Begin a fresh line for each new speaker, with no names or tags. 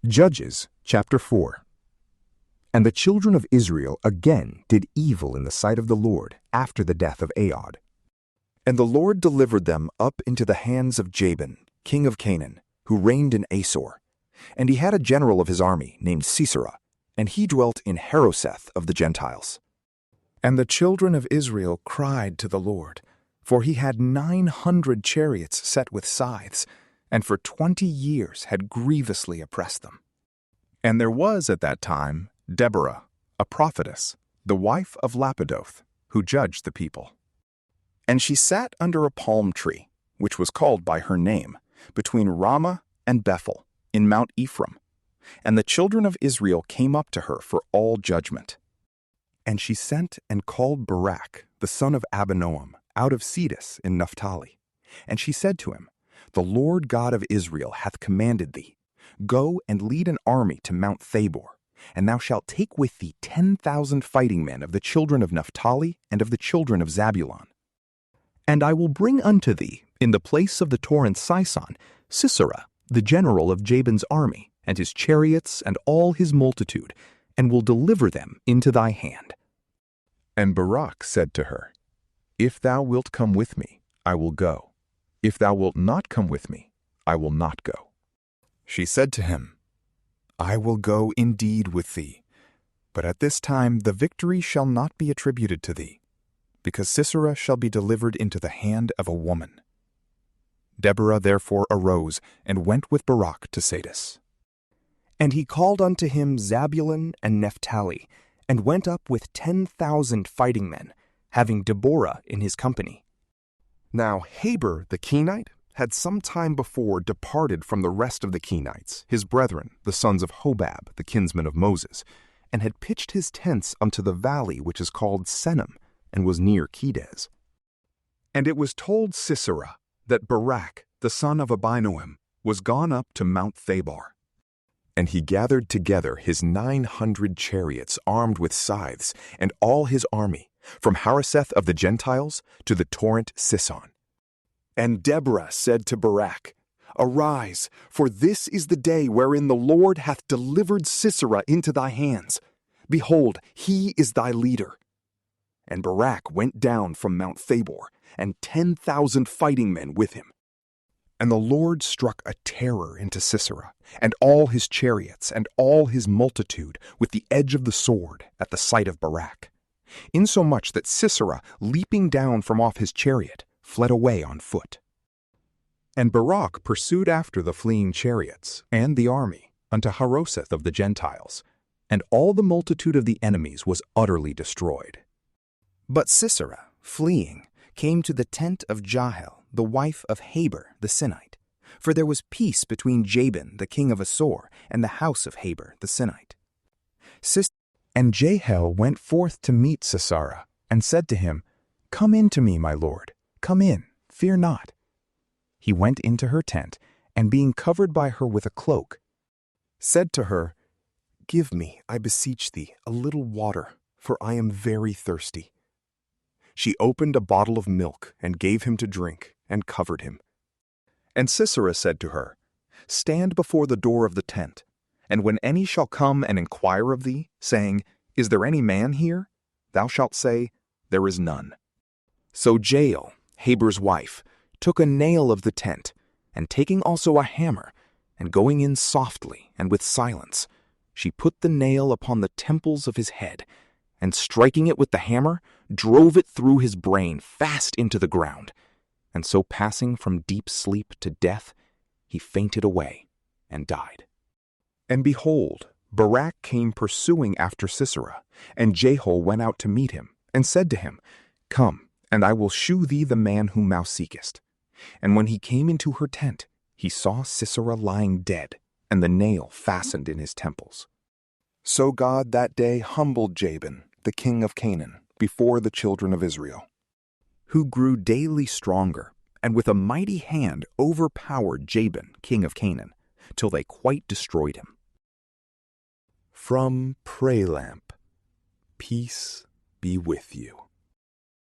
Judges chapter 4. And the children of Israel again did evil in the sight of the Lord after the death of Ahod. And the Lord delivered them up into the hands of Jabin, king of Canaan, who reigned in Asor. And he had a general of his army named Sisera, and he dwelt in Harosheth of the Gentiles. And the children of Israel cried to the Lord, for he had 900 chariots set with scythes, and for 20 years had grievously oppressed them. And there was at that time Deborah, a prophetess, the wife of Lapidoth, who judged the people. And she sat under a palm tree, which was called by her name, between Ramah and Bethel, in Mount Ephraim. And the children of Israel came up to her for all judgment. And she sent and called Barak, the son of Abinoam, out of Sedus in Naphtali. And she said to him, The Lord God of Israel hath commanded thee, Go and lead an army to Mount Thabor, and thou shalt take with thee 10,000 fighting men of the children of Naphtali and of the children of Zabulon. And I will bring unto thee, in the place of the torrent Sison, Sisera, the general of Jabin's army, and his chariots and all his multitude, and will deliver them into thy hand. And Barak said to her, If thou wilt come with me, I will go. If thou wilt not come with me, I will not go. She said to him, I will go indeed with thee, but at this time the victory shall not be attributed to thee, because Sisera shall be delivered into the hand of a woman. Deborah therefore arose and went with Barak to Sedus. And he called unto him Zabulon and Naphtali, and went up with 10,000 fighting men, having Deborah in his company. Now Heber the Kenite had some time before departed from the rest of the Kenites, his brethren, the sons of Hobab, the kinsman of Moses, and had pitched his tents unto the valley which is called Senum, and was near Kedes. And it was told Sisera that Barak, the son of Abinoam, was gone up to Mount Thabor. And he gathered together his 900 chariots armed with scythes, and all his army, from Harosheth of the Gentiles to the torrent Sison. And Deborah said to Barak, Arise, for this is the day wherein the Lord hath delivered Sisera into thy hands. Behold, he is thy leader. And Barak went down from Mount Thabor, and 10,000 fighting men with him. And the Lord struck a terror into Sisera, and all his chariots, and all his multitude, with the edge of the sword at the sight of Barak, insomuch that Sisera, leaping down from off his chariot, fled away on foot. And Barak pursued after the fleeing chariots and the army unto Harosheth of the Gentiles, and all the multitude of the enemies was utterly destroyed. But Sisera, fleeing, came to the tent of Jael, the wife of Heber the Sinite, for there was peace between Jabin the king of Asor and the house of Heber the Sinite. And Jael went forth to meet Sisera, and said to him, Come in to me, my lord, come in, fear not. He went into her tent, and being covered by her with a cloak, said to her, Give me, I beseech thee, a little water, for I am very thirsty. She opened a bottle of milk, and gave him to drink, and covered him. And Sisera said to her, Stand before the door of the tent, and when any shall come and inquire of thee, saying, Is there any man here? Thou shalt say, There is none. So Jael, Heber's wife, took a nail of the tent, and taking also a hammer, and going in softly and with silence, she put the nail upon the temples of his head, and striking it with the hammer, drove it through his brain fast into the ground. And so passing from deep sleep to death, he fainted away and died. And behold, Barak came pursuing after Sisera, and Jael went out to meet him, and said to him, Come, and I will shew thee the man whom thou seekest. And when he came into her tent, he saw Sisera lying dead, and the nail fastened in his temples. So God that day humbled Jabin, the king of Canaan, before the children of Israel, who grew daily stronger, and with a mighty hand overpowered Jabin, king of Canaan, till they quite destroyed him. From PrayLamp, peace be with you.